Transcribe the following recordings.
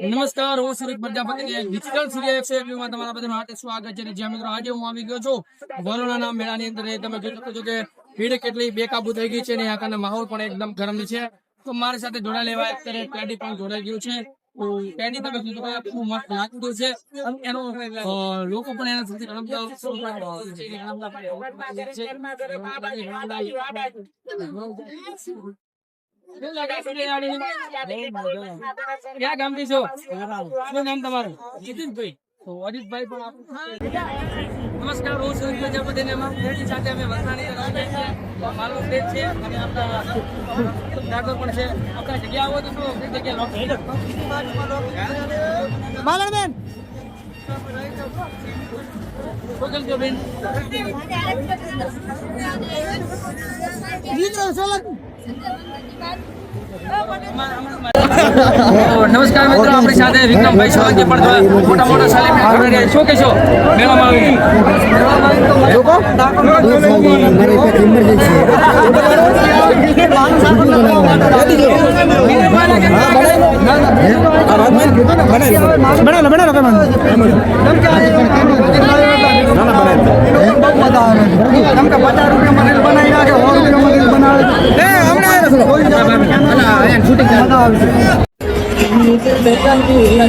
નમસ્કાર, હું સુરેશ પ્રજાપતિ ડિજિટલ સૂર્ય એફએમમાં તમારા બધા માટે સ્વાગત છે. જ્યાં મિત્રો આજે હું આવી ગયો છું વલોણાના મેળાની અંદર. તમે જોઈ શકો છો કે ભીડ કેટલી બેકાબુ થઈ ગઈ છે ને આ માહોલ પણ એકદમ ગરમ છે. તો મારી સાથે જોડા લેવા અત્યારે ટેડી પણ જોડાઈ ગયું છે. ટેડી તમે કીધું કે ખૂબ મસ્ત લાગતું છે. એનો લોકો પણ એના સુધી ક્યાં ગામથી છો? શું નામ તમારું? જીતેશભાઈ. તો અજીતભાઈ પણ નમસ્કાર, હું સુરેશ પ્રજાપતિ ને સાથે અમે વલસાડની મારો સ્ટેજ છે અને આપણા ઠાકોર પણ છે. આપણા જગ્યા આવો તો શું જગ્યા માલણબેન બેન નમસ્કાર મિત્રો, આપણી સાથે વિક્રમભાઈ સોલંકી પણ મોટા મોટા સેલિબ્રિટી શું કહેશો મેળામાં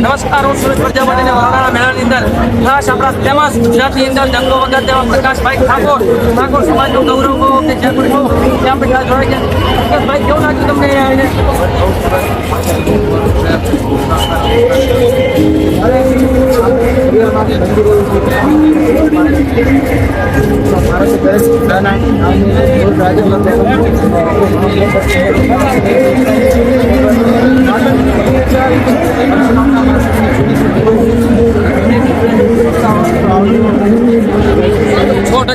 નમસ્કાર, હું સુરેશ પ્રજાપતિ ને વલસાડના મેળાની અંદર ખાસ આપણા ફેમસ ગુજરાતની અંદર દંગો વગર તેવા પ્રકાશભાઈ ઠાકોર સમાજનું ગૌરવ કહો કે જે પણ કહો ત્યાં બધા જોડે છે. પ્રકાશભાઈ, કેવું લાગ્યું તમને આવીને?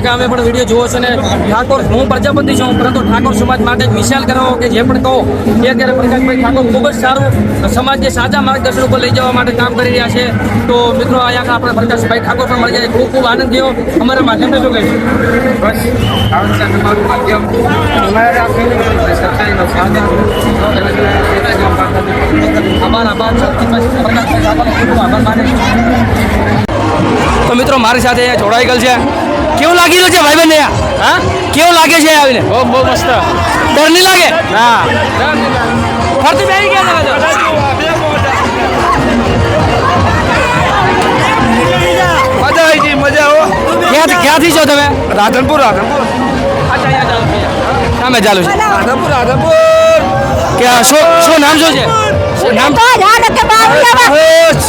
અમે પણ વિડીયો જોવો છે ને ઠાકોર, હું પ્રજાપતિ છું પરંતુ ઠાકોર સમાજ માટે વિશાલ કરો કે જે પણ કહો એ અત્યારે પ્રકાશભાઈ ઠાકોર ખૂબ જ સારું સમાજને સાચા માર્ગદર્શન ઉપર લઈ જવા માટે કામ કરી રહ્યા છે. તો મિત્રો અહીંયા આપણે પ્રકાશભાઈ ઠાકોર પણ મળી જાય, ખૂબ ખૂબ આનંદ થયો. અમારા માધ્યમથી શું કહીશું? બસ તમારું માધ્યમ તો મિત્રો મારી સાથે જોડાઈ ગયેલ છે. કેવું લાગી રહ્યું છે ભાઈ બહેન? હા, કેવું લાગે છે આવીને? બહુ મસ્ત. ડર નહીં લાગે? હા, ફરતી બેસી ગયા છે. મજા આવી ગઈ, મજા આવો. ક્યાંથી છો તમે? રાધનપુર. સામે ચાલુ છે રાધનપુર. શું નામ શું છે?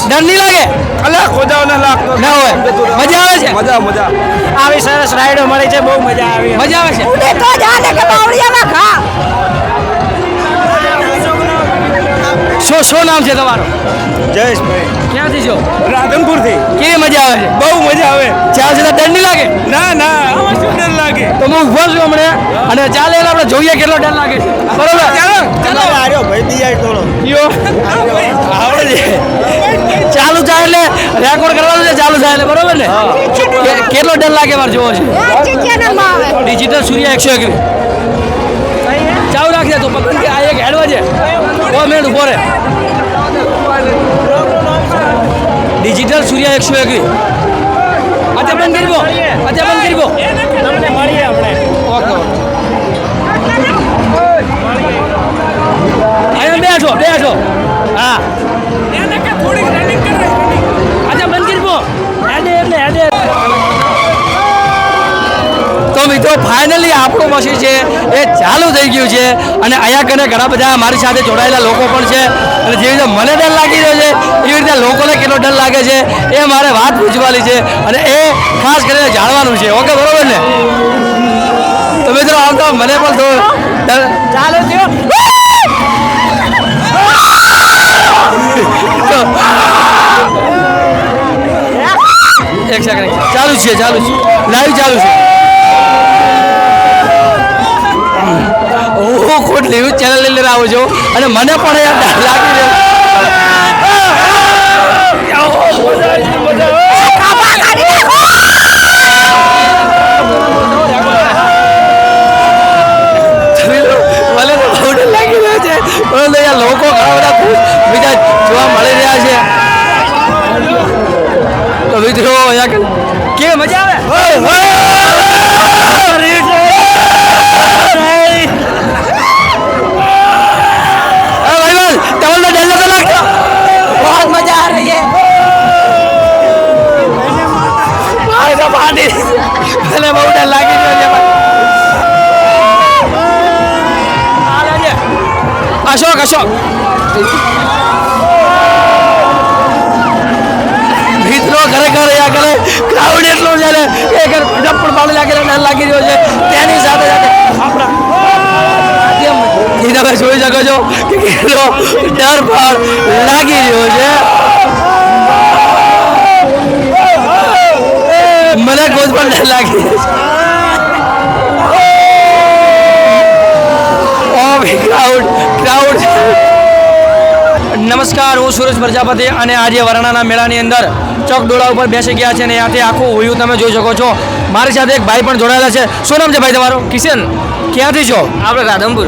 ડર નહીં લાગે? ના હોય, મજા આવે છે. મજા આવી સરસ રાઈડો મળી છે, બહુ મજા આવે છે. શું નામ છે તમારું? જયેશભાઈ. ક્યાંથી છો? રાધનપુર થી. કેવી મજા આવે છે? બહુ મજા આવે. ચાલ છે, ડર નહીં લાગે? ના, શું ડર લાગે? તો હું ઉભો છું હમણાં અને ચાલે આપણે જોઈએ કેટલો ડર લાગે છે. બરોબર, ચાલો આવ્યો ભાઈ દિયા થોડો આવડે ચાલુ થાય એટલે રેકોર્ડ કરવાનું છે. ચાલુ થાય એટલે બરોબર ને? કેટલો ડર લાગે મારે જોવો છે. ડિજિટલ સૂર્ય 101 ચાલુ રાખજે. તો પકડ કે આ એક હેડવા છે 2 મિનિટ ઉભો રહે. ડિજિટલ સૂર્ય 101 બંધ કરવો. તમને મળીએ આપણે. ઓકે, અહીંયા બેસો. હા, થોડી રનિંગ કરે. અચ્છા, બંધ કરવો. હેડે. તો મિત્રો ફાઇનલી આપણું મશીન છે એ ચાલુ થઈ ગયું છે અને અહીંયા કને ઘણા બધા મારી સાથે જોડાયેલા લોકો પણ છે. અને જેવી રીતે મને ડર લાગી રહ્યો છે એવી રીતે લોકોને કેટલો ડર લાગે છે એ મારે વાત પૂછવાની છે અને એ ખાસ કરીને જાણવાનું છે. ઓકે, બરોબર ને? તો મિત્રો આવતો મને પણ થોડો ડર ચાલુ થયો. એક સેકન્ડ, ચાલુ છે લાઈવ ચાલુ છે. આવું છું અને મને પણ યાર લાગી લોકો ઘણા બધા બીજા જોવા મળી રહ્યા છે. તો મિત્રો કેવી મજા આવે बहुत मजा आ रही है पहले बहुत डर लागी अशोक अशोक મિત્રો ખરેખર યા કરે ક્રાઉડ એટલો છે ને કે જપ્પડ પાડી લાગે ડર લાગી રહ્યો છે તેની સાથે સાથે આપણા તમે જોઈ શકો છો કે કેટલો ડર પણ લાગી રહ્યો છે. મને કોઈ પણ ડર લાગી રહ્યો છે. નમસ્કાર, હું સુરેશ પ્રજાપતિ અને આજે વરણાના મેળાની અંદર ચોકડોળા ઉપર બેસી ગયા છે અને ત્યાંથી આખું હોયું તમે જોઈ શકો છો. મારી સાથે એક ભાઈ પણ જોડાયેલા છે. શું નામ છે ભાઈ તમારું? કિશન. ક્યાંથી છો? આપણે રાધનપુર.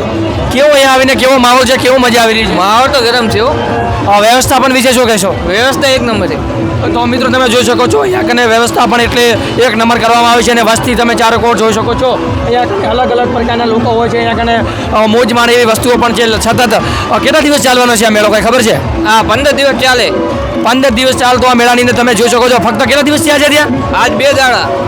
કેવો અહીંયા આવીને કેવો માહોલ છે, કેવો મજા આવી રહી છે? માહોલ તો ગરમ છે. વ્યવસ્થાપન વિશે શું કહેશો? વ્યવસ્થા એક નંબર છે. તો મિત્રો તમે જોઈ શકો છો અહીંયા કને વ્યવસ્થા પણ એટલે એક નંબર કરવામાં આવી છે અને વસ્તી તમે ચારે કોર જોઈ શકો છો. અહીંયા અલગ અલગ પ્રકારના લોકો હોય છે. અહીંયા કને મોજ માણે એવી વસ્તુઓ પણ છે. સતત કેટલા દિવસ ચાલવાનો છે આ મેળો, કઈ ખબર છે? હા, 15 દિવસ ચાલે. 15 દિવસ ચાલતો આ મેળાની અંદર તમે જોઈ શકો છો. ફક્ત કેટલા દિવસ થયા છે ત્યાં? આજ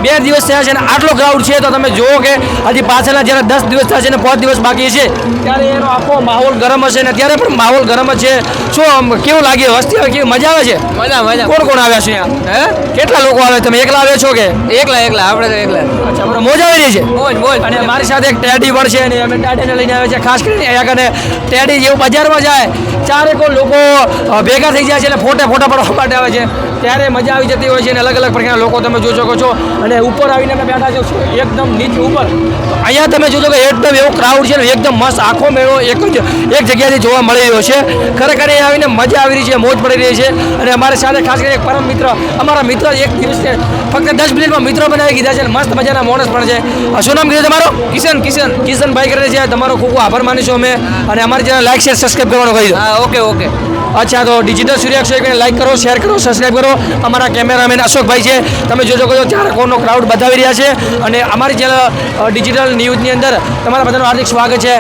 2 દિવસ થયા છે અને આટલો ક્રાઉડ છે તો તમે જુઓ કે હજી પાછળના જ્યારે 10 દિવસ થયા છે અને 5 દિવસ બાકી છે ત્યારે એનો આખો માહોલ ગરમ હશે ને ત્યારે પણ માહોલ ગરમ જ છે. શું કેવું લાગે? વસ્તી આવે કેવી મજા આવે છે? મજા. કોણ કોણ આવ્યા છે અહીંયા? હે, કેટલા લોકો આવે? તમે એકલા આવ્યા છો કે? એકલા આપણે તો એકલા. અચ્છા, બરાબર. મોજ આવી રહી છે? મોજ. અને મારી સાથે એક ટેડી પણ છે અને અમે ટેડીને લઈને આવ્યા છે. ખાસ કરીને અહીંયા કને ટેડી જેવું બજારમાં જાય ચારે કોઈ લોકો ભેગા થઈ જાય છે અને ફોટા પડવા માટે આવે છે ત્યારે મજા આવી જતી હોય છે અને અલગ અલગ પ્રકારના લોકો તમે જોઈ શકો છો. અને ઉપર આવીને અમે બેઠા છો એકદમ નીચે ઉપર. અહીંયા તમે જોજો કે એકદમ એવો ક્રાઉડ છે ને એકદમ મસ્ત આખો મેળો એક જગ્યાએથી જોવા મળી રહ્યો છે. ખરેખર અહીંયા આવીને મજા આવી રહી છે, મોજ પડી રહી છે. અને અમારી સાથે ખાસ કરીને એક પરમ મિત્ર, અમારા મિત્ર એક દિવસ ફક્ત 10 મિનિટમાં મિત્રો બનાવી દીધા છે અને મસ્ત મજાના માણસ પણ છે. શું નામ કીધું તમારો? કિશનભાઈ કરે છે. તમારો ખૂબ ખૂબ આભાર માનીશું અમે અને અમારી ચેનલ લાઈક શેર સબસ્ક્રાઈબ કરવાનું કહી દો. હા, ઓકે. અચ્છા, તો ડિજિટલ સૂર્ય 101 લાઈક કરો, શેર કરો, સબસ્ક્રાઈબ કરો. અમારા કેમેરામેન અશોકભાઈ છે. તમે જોજો કે ચારે કોરનો ક્રાઉડ બતાવી રહ્યા છે અને અમારી ચેનલ ડિજિટલ ન્યૂઝની અંદર તમારા બધાનું હાર્દિક સ્વાગત છે.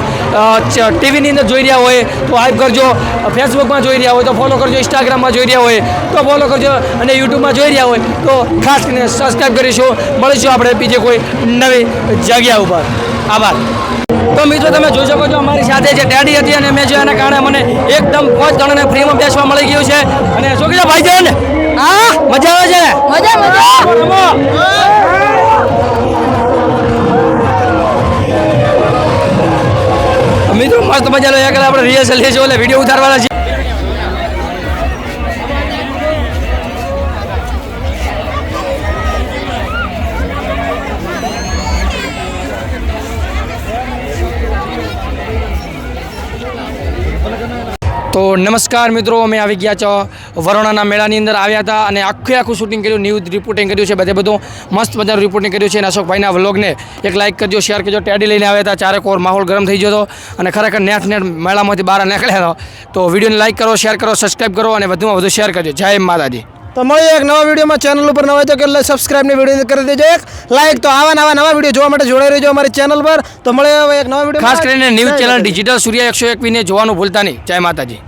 ટીવીની અંદર જોઈ રહ્યા હોય તો હાઈપ કરજો, ફેસબુકમાં જોઈ રહ્યા હોય તો ફોલો કરજો, ઇન્સ્ટાગ્રામમાં જોઈ રહ્યા હોય તો ફોલો કરજો અને યુટ્યુબમાં જોઈ રહ્યા હોય તો ખાસ કરીને સબસ્ક્રાઈબ કરીશું. મળીશું આપણે બીજે કોઈ નવી જગ્યા ઉપર. આભાર. તો મિત્રો તમે જોઈ શકો છો અમારી સાથે જે ટેડી હતી અને મેં એના કારણે મને એકદમ 5 જણાને ફ્રીમાં બેસવા મળી ગયું છે. અને શું કીધું ભાઈ છે ને? હા, મજા આવે છે. મજા. મિત્રો મસ્ત મજાનો આગળ આપણે રિહર્સલ છે એટલે વિડીયો ઉતારવાના છે. તો નમસ્કાર મિત્રો, અમે આવી ગયા છો વરોણાના મેળાની અંદર આવ્યા હતા અને આખું શૂટિંગ કર્યું, ન્યૂઝ રિપોર્ટિંગ કર્યું છે. બધું મસ્ત મજાનું રિપોર્ટિંગ કર્યું છે અને અશોકભાઈના વ્લોગને એક લાઇક કરજો, શેર કરજો. ટેડી લઈને આવ્યા હતા, ચારે કોર માહોલ ગરમ થઈ ગયો હતો અને ખરેખર નેટ મેળામાંથી બહાર નીકળ્યા હતો. તો વિડીયોને લાઇક કરો, શેર કરો, સબસ્ક્રાઈબ કરો અને વધુમાં વધુ શેર કરજો. જય માતાજી. તો મળીએ એક નવા વિડીયોમાં. ચેનલ ઉપર નવા હોય તો કેટલા સબસ્ક્રાઈબની વિડીયો કરી દેજો, એક લાઈક. તો આવા નવા વિડીયો જોવા માટે જોડાઈ રહેજો અમારી ચેનલ પર. તો મળીએ હવે એક નવા વિડીયો. ખાસ કરીને ન્યૂઝ ચેનલ ડિજિટલ સૂર્ય 101 ને જોવાનું ભૂલતા નહીં. જય માતાજી.